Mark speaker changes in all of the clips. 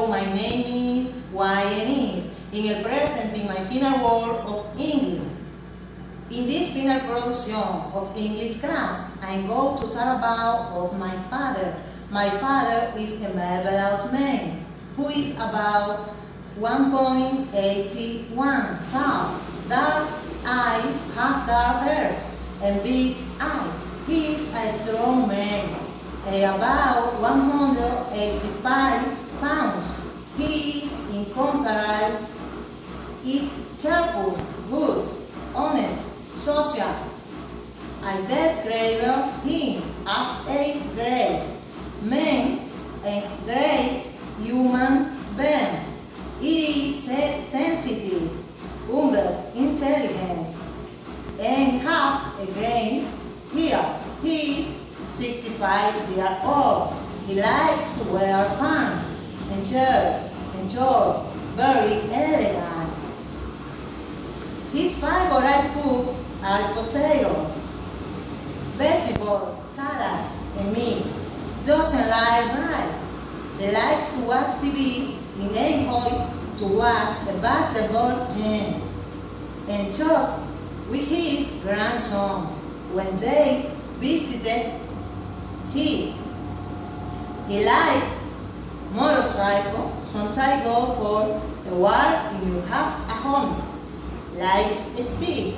Speaker 1: my name is YN is. En el present, in my final word of English. In this final production of English class, I go to talk about of my father. My father is a marvelous man who is about 1.81 tall. Dark eye, has dark hair, and big eye. He is a strong man, about 185 pounds. He is incomparable, is cheerful, good, honest, social. I describe him as a grace man, a grace human being. He is sensitive, humble, intelligent, and have a grace here. He is 65 years old. He likes to wear pants and shirts and shorts, very elegant. His favorite food are potato, vegetable, salad, and meat. Doesn't like rice. He likes to watch TV in enjoy to watch the basketball game and talk with his grandson when they visited his. He likes motorcycle, sometimes go for a walk if you have a home. Likes speed.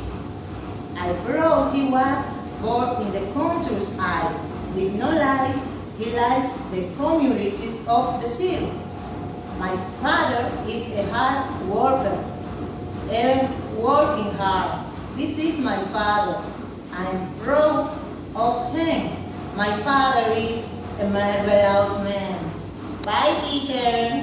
Speaker 1: I thought he was born in the countryside. Did not like, he likes the communities of the city. My father is a hard worker, and working hard. This is my father. I'm proud of him. My father is a marvelous man. Bye, teacher.